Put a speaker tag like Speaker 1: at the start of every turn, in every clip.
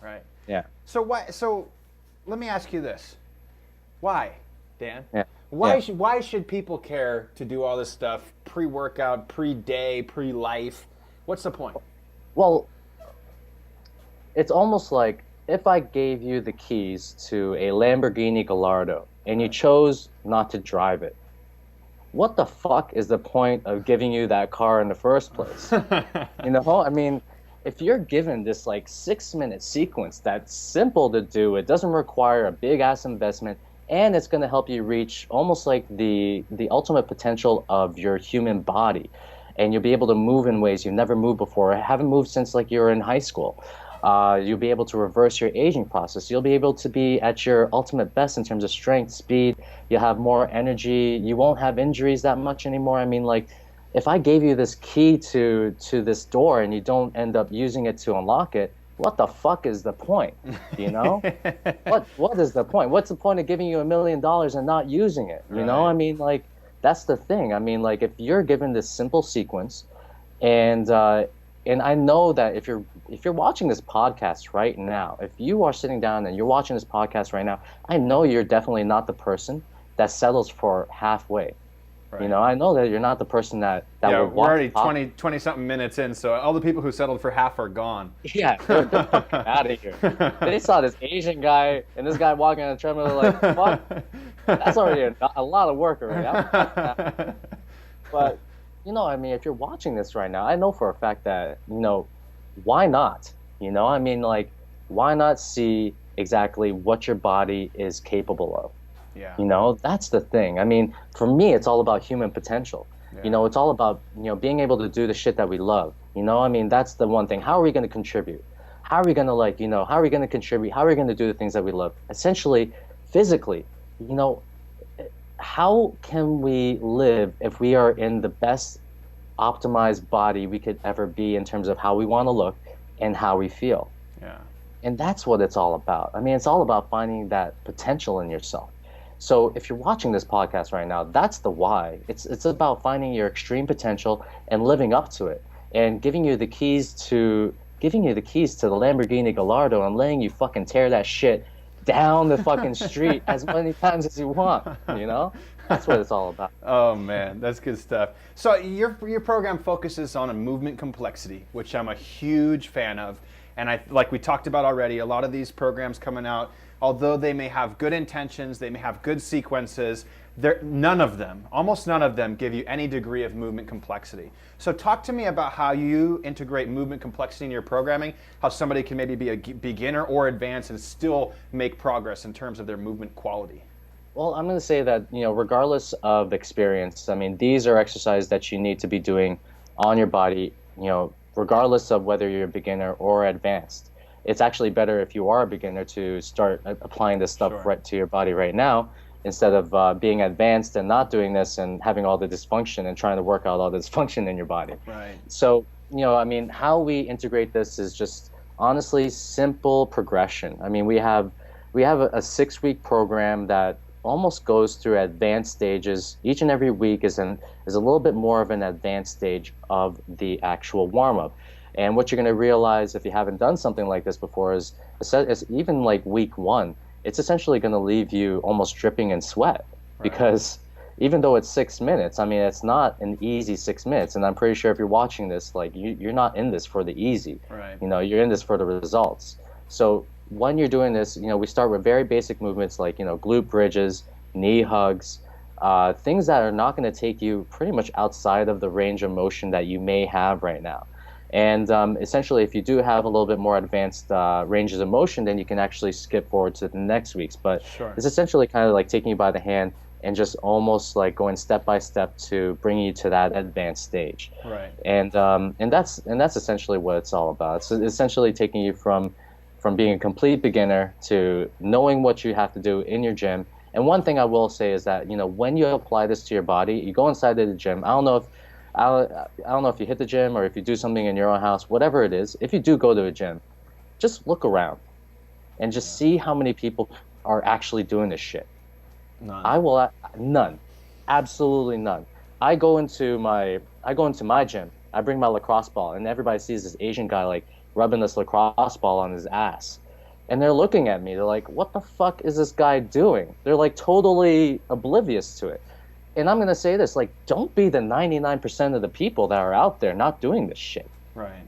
Speaker 1: Right.
Speaker 2: Yeah.
Speaker 1: So why? So let me ask you this: Why, Dan?
Speaker 2: Yeah.
Speaker 1: Why
Speaker 2: Yeah.
Speaker 1: should why should people care to do all this stuff pre-workout, pre-day, pre-life? What's the point?
Speaker 2: Well, it's almost like if I gave you the keys to a Lamborghini Gallardo and you
Speaker 1: Right.
Speaker 2: chose not to drive it, what the fuck is the point of giving you that car in the first place? You know, I mean, if you're given this like 6 minute sequence that's simple to do, it doesn't require a big ass investment, and it's going to help you reach almost like the ultimate potential of your human body, and you'll be able to move in ways you've never moved before, haven't moved since like you were in high school. You'll be able to reverse your aging process. You'll be able to be at your ultimate best in terms of strength, speed. You'll have more energy. You won't have injuries that much anymore. I mean, like, if I gave you this key to this door and you don't end up using it to unlock it, what the fuck is the point? You know? What is the point? What's the point of giving you $1 million and not using it? You know?
Speaker 1: Right.
Speaker 2: I mean, like, that's the thing. I mean, like, if you're given this simple sequence, and I know that if you're watching this podcast right now, if you are sitting down and you're watching this podcast right now, I know you're definitely not the person that settles for halfway. You
Speaker 1: Right.
Speaker 2: know, I know that you're not the person that
Speaker 1: Yeah,
Speaker 2: would
Speaker 1: we're
Speaker 2: watch
Speaker 1: already
Speaker 2: pop.
Speaker 1: 20 something minutes in, so all the people who settled for half are gone.
Speaker 2: Yeah, they're fucking out of here. They saw this Asian guy and this guy walking on a treadmill, they're like, fuck, that's already a lot of work already. But, you know, I mean, if you're watching this right now, I know for a fact that, you know, why not? You know, I mean, like, why not see exactly what your body is capable of?
Speaker 1: Yeah.
Speaker 2: You know, that's the thing. I mean, for me, it's all about human potential. You
Speaker 1: Yeah.
Speaker 2: know, it's all about, you know, being able to do the shit that we love. You know, I mean, that's the one thing. How are we going to contribute? How are we going to, like, you know, how are we going to contribute? How are we going to do the things that we love? Essentially, physically, you know, how can we live if we are in the best optimized body we could ever be in terms of how we want to look and how we feel?
Speaker 1: Yeah.
Speaker 2: And that's what it's all about. I mean, it's all about finding that potential in yourself. So if you're watching this podcast right now, that's the why. It's about finding your extreme potential and living up to it, and giving you the keys to the Lamborghini Gallardo and letting you fucking tear that shit down the fucking street as many times as you want, you know? That's what it's all about.
Speaker 1: Oh man, that's good stuff. So your program focuses on a movement complexity, which I'm a huge fan of. And I, like we talked about already, a lot of these programs coming out, although they may have good intentions, they may have good sequences, none of them, almost none of them, give you any degree of movement complexity. So talk to me about how you integrate movement complexity in your programming, how somebody can maybe be a beginner or advanced and still make progress in terms of their movement quality.
Speaker 2: Well, I'm going to say that, you know, regardless of experience, I mean, these are exercises that you need to be doing on your body, you know, regardless of whether you're a beginner or advanced. It's actually better if you are a beginner to start applying this stuff
Speaker 1: Sure.
Speaker 2: right to your body right now, instead of being advanced and not doing this and having all the dysfunction and trying to work out all the dysfunction in your body.
Speaker 1: Right.
Speaker 2: So, you know, I mean, how we integrate this is just honestly simple progression. I mean, we have a 6 week program that almost goes through advanced stages. Each and every week is a little bit more of an advanced stage of the actual warm up. And what you're going to realize if you haven't done something like this before is even like week one, it's essentially going to leave you almost dripping in sweat, because even though it's 6 minutes, I mean, it's not an easy 6 minutes. And I'm pretty sure if you're watching this, like you're not in this for the easy.
Speaker 1: Right.
Speaker 2: You know, you're in this for the results. So when you're doing this, you know, we start with very basic movements like, you know, glute bridges, knee hugs, things that are not going to take you pretty much outside of the range of motion that you may have right now. And essentially, if you do have a little bit more advanced ranges of motion, then you can actually skip forward to the next week's. But
Speaker 1: Sure.
Speaker 2: it's essentially kind of like taking you by the hand and just almost like going step by step to bring you to that advanced stage.
Speaker 1: Right.
Speaker 2: And that's essentially what it's all about. It's essentially taking you from being a complete beginner to knowing what you have to do in your gym. And one thing I will say is that, you know, when you apply this to your body, you go inside of the gym. I don't know if you hit the gym or if you do something in your own house, whatever it is. If you do go to a gym, just look around and just see how many people are actually doing this shit. None, absolutely none. I go into my gym. I bring my lacrosse ball, and everybody sees this Asian guy like rubbing this lacrosse ball on his ass. and they're looking at me. They're like, "What the fuck is this guy doing?" They're like totally oblivious to it. And I'm gonna say this, like, don't be the 99% of the people that are out there not doing this shit.
Speaker 1: Right.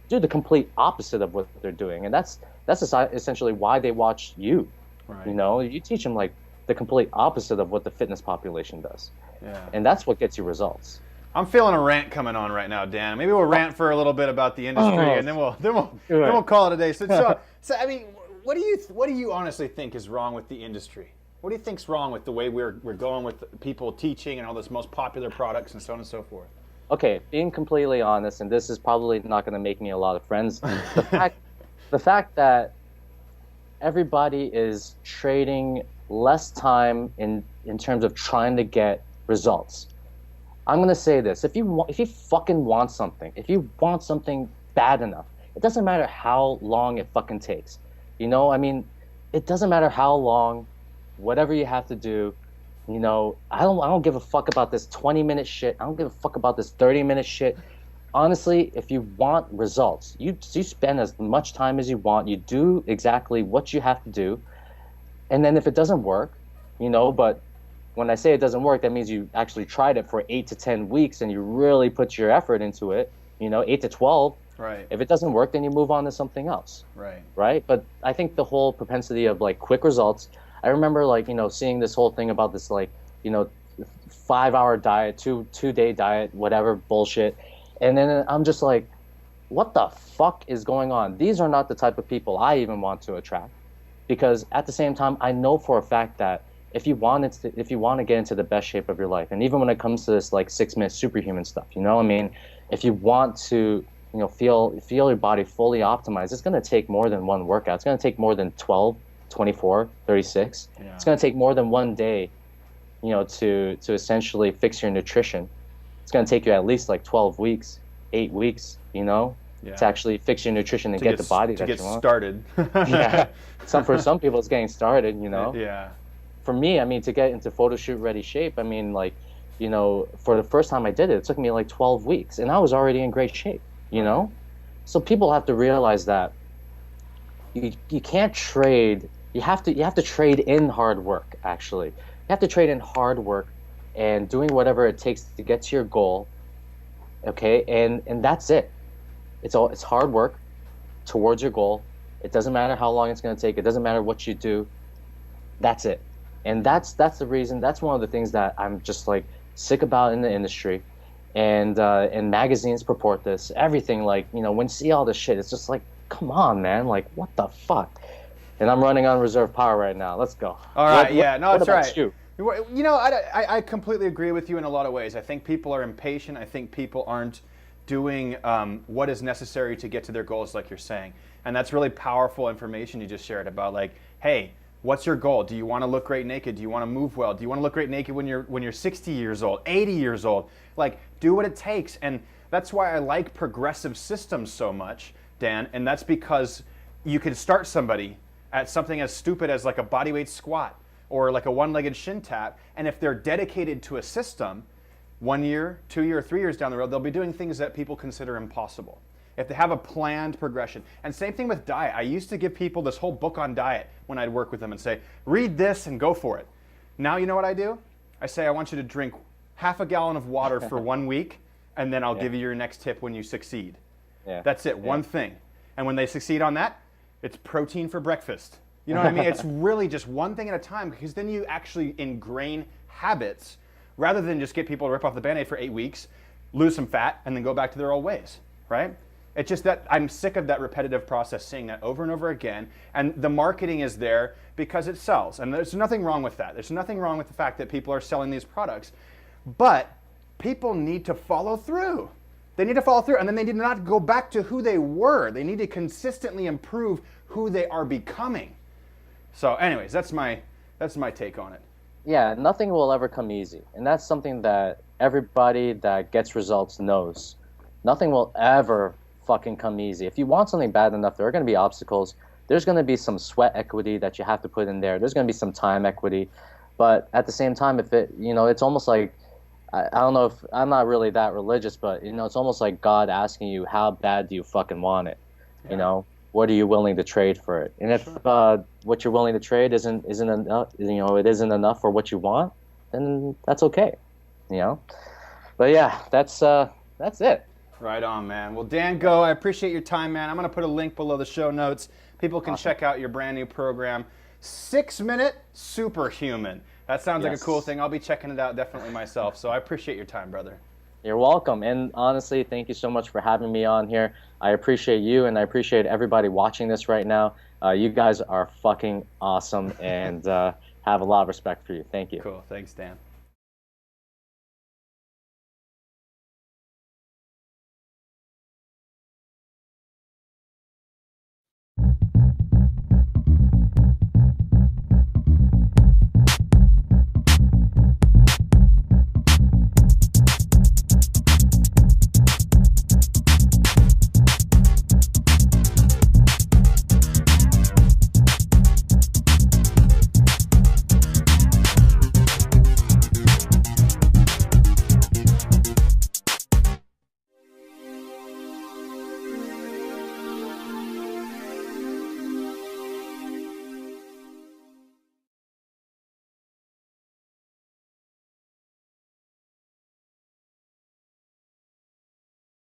Speaker 2: Do the complete opposite of what they're doing, and that's essentially why they watch you.
Speaker 1: Right.
Speaker 2: You know, you teach them like the complete opposite of what the fitness population does,
Speaker 1: Yeah.
Speaker 2: and that's what gets you results.
Speaker 1: I'm feeling a rant coming on right now, Dan. Maybe we'll rant for a little bit about the industry, and then we'll call it a day. So I mean, what do you honestly think is wrong with the industry? What do you think's wrong with the way we're going with people teaching and all this most popular products and so on and so forth?
Speaker 2: Okay, being completely honest, and this is probably not going to make me a lot of friends. The fact that everybody is trading less time in terms of trying to get results. I'm gonna say this: if you fucking want something, if you want something bad enough, it doesn't matter how long it fucking takes. You know, I mean, it doesn't matter how long, whatever you have to do. You know, I don't give a fuck about this 20-minute shit. I don't give a fuck about this 30-minute shit. Honestly, if you want results, you spend as much time as you want. You do exactly what you have to do, and then if it doesn't work, you know, but when I say it doesn't work, that means you actually tried it for 8 to 10 weeks and you really put your effort into it, you know, 8 to 12.
Speaker 1: Right.
Speaker 2: If it doesn't work, then you move on to something else.
Speaker 1: Right.
Speaker 2: Right. But I think the whole propensity of like quick results, I remember like, you know, seeing this whole thing about this, like, you know, 5-hour diet, two-day diet, whatever bullshit. And then I'm just like, what the fuck is going on? These are not the type of people I even want to attract, because at the same time, I know for a fact that if you want to get into the best shape of your life, and even when it comes to this like 6-minute superhuman stuff, you know, I mean, if you want to, you know, feel your body fully optimized, it's going to take more than one workout. It's going to take more than 12, 24, 36. Yeah. It's going to take more than one day, you know, to essentially fix your nutrition. It's going to take you at least like 12 weeks, 8 weeks, you know, to actually fix your nutrition and get the body that you want.
Speaker 1: To get started.
Speaker 2: Yeah. For some people, it's getting started, you know.
Speaker 1: Yeah.
Speaker 2: For me, I mean, to get into photo shoot ready shape, I mean, like, you know, for the first time I did it took me like 12 weeks, and I was already in great shape, you know. So people have to realize that you can't trade. You have to trade in hard work. Actually, you have to trade in hard work and doing whatever it takes to get to your goal. Okay, and that's it. It's hard work towards your goal. It doesn't matter how long it's going to take. It doesn't matter what you do. That's it. And that's the reason. That's one of the things that I'm just like sick about in the industry, and magazines purport this. Everything, like, you know, when you see all this shit, it's just like, come on, man, like, what the fuck? And I'm running on reserve power right now. Let's go.
Speaker 1: All right, that's right.
Speaker 2: You?
Speaker 1: You know, I completely agree with you in a lot of ways. I think people are impatient. I think people aren't doing what is necessary to get to their goals, like you're saying. And that's really powerful information you just shared about, like, hey, what's your goal? Do you want to look great naked? Do you want to move well? Do you want to look great naked when you're 60 years old, 80 years old? Like, do what it takes. And that's why I like progressive systems so much, Dan. And that's because you can start somebody at something as stupid as like a bodyweight squat or like a one-legged shin tap. And if they're dedicated to a system, 1 year, 2 year, 3 years down the road, they'll be doing things that people consider impossible. If they have a planned progression. And same thing with diet. I used to give people this whole book on diet when I'd work with them and say, read this and go for it. Now you know what I do? I say, I want you to drink half a gallon of water for 1 week, and then I'll give you your next tip when you succeed. Yeah. That's it, one thing. And when they succeed on that, it's protein for breakfast. You know what I mean? It's really just one thing at a time, because then you actually ingrain habits rather than just get people to rip off the Band-Aid for 8 weeks, lose some fat, and then go back to their old ways, right? It's just that I'm sick of that repetitive process, seeing that over and over again. And the marketing is there because it sells. And there's nothing wrong with that. There's nothing wrong with the fact that people are selling these products. But people need to follow through. They need to follow through, and then they need to not go back to who they were. They need to consistently improve who they are becoming. So anyways, that's my take on it.
Speaker 2: Yeah, nothing will ever come easy. And that's something that everybody that gets results knows. Nothing will ever fucking come easy. If you want something bad enough, there are going to be obstacles. There's going to be some sweat equity that you have to put in there. There's going to be some time equity. But at the same time, if it, you know, it's almost like, I don't know if, I'm not really that religious, but, you know, it's almost like God asking you, how bad do you fucking want it? You know, what are you willing to trade for it? And if what you're willing to trade isn't enough, it isn't enough for what you want, then that's okay, you know. But yeah, that's it.
Speaker 1: Right on, man. Well, Dan Go, I appreciate your time, man. I'm going to put a link below the show notes. People can check out your brand new program, 6-Minute Superhuman. That sounds like a cool thing. I'll be checking it out definitely myself. So I appreciate your time, brother.
Speaker 2: You're welcome. And honestly, thank you so much for having me on here. I appreciate you, and I appreciate everybody watching this right now. You guys are fucking awesome, and have a lot of respect for you. Thank you.
Speaker 1: Cool. Thanks, Dan.